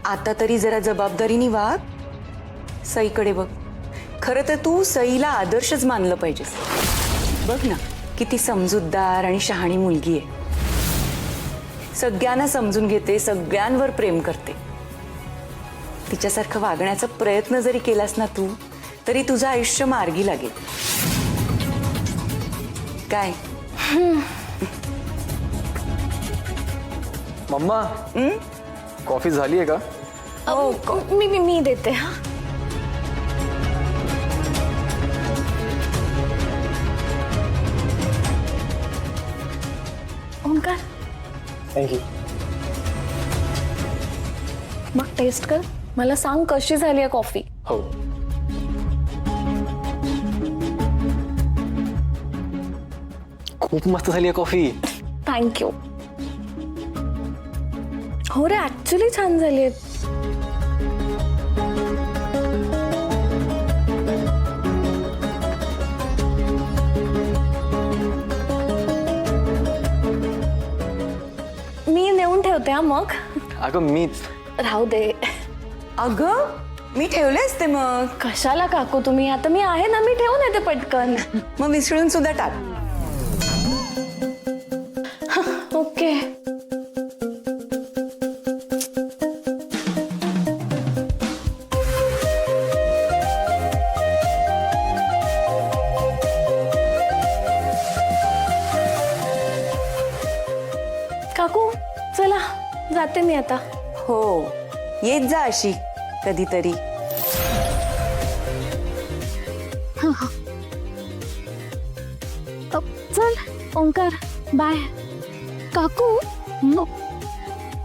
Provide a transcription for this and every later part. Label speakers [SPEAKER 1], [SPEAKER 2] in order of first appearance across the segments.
[SPEAKER 1] आता तरी जरा जबाबदारीने वाग. सईकडे बघ. खरं तर तू सईला आदर्शच मानलं पाहिजेस. बघ ना किती समजूतदार आणि शहाणी मुलगी आहे. सगळ्यांना समजून घेते, सगळ्यांवर प्रेम करते. तिच्यासारखं वागण्याचा प्रयत्न जरी केलास ना तू, तरी तुझं आयुष्य मार्गी लागेल. काय
[SPEAKER 2] मम्मा कॉफी झाली आहे का?
[SPEAKER 1] हो,
[SPEAKER 3] मी देते. हा ओंकार,
[SPEAKER 2] थँक्यू.
[SPEAKER 3] मग टेस्ट कर, मला सांग कशी झाली आहे कॉफी.
[SPEAKER 2] हो. खूप मस्त झाली आहे कॉफी.
[SPEAKER 3] थँक्यू. हो रे, ऍक्च्युली छान झाली आहे. मी नेऊन ठेवते हा मग.
[SPEAKER 2] अगं मीच.
[SPEAKER 3] राहू दे.
[SPEAKER 1] अगं मी ठेवले असते मग.
[SPEAKER 3] कशाला काकू तुम्ही, आता मी आहे ना, मी ठेवून येते पटकन.
[SPEAKER 1] मग मिसळून सुद्धा टाक.
[SPEAKER 3] ओके. काकू चला, जाते मी आता.
[SPEAKER 1] हो, येत जा अशी कधीतरी.
[SPEAKER 3] चल ओंकार, बाय. काकू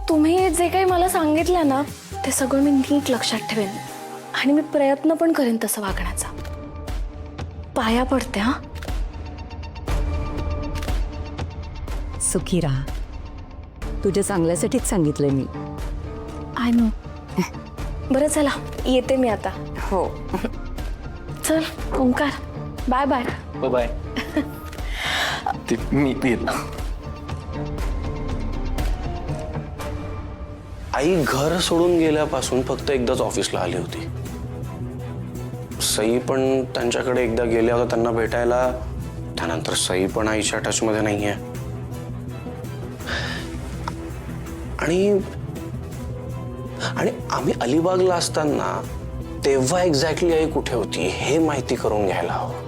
[SPEAKER 3] तुम्ही जे काही मला सांगितलं ना, ते सगळं मी नीट लक्षात ठेवेन आणि मी प्रयत्न पण करेन तसं वागण्याचा. पाया पडते. हा
[SPEAKER 4] सुखी राहा. तुझ्या चांगल्यासाठीच सांगितलंय मी.
[SPEAKER 3] I know. बरं चला, येते मी आता.
[SPEAKER 1] हो.
[SPEAKER 3] चल Omkar, bye bye.
[SPEAKER 2] Bye bye. ते मी येत.
[SPEAKER 5] आई घर सोडून गेल्यापासून फक्त एकदाच ऑफिसला आली होती. सई पण त्यांच्याकडे एकदा गेल्या होत्या त्यांना भेटायला. त्यानंतर सई पण आईच्या टचमध्ये नाहीये. आणि आम्ही अलिबागला असताना तेव्हा एक्झॅक्टली आई कुठे होती हे माहिती करून घ्यायला हवं.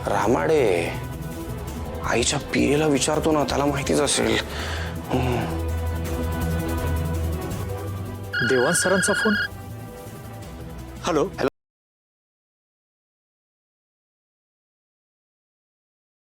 [SPEAKER 5] रामाडे आईच्या पियेला विचारतो ना, त्याला माहितीच असेल.
[SPEAKER 2] देवान सरांचा फोन.
[SPEAKER 5] हॅलो.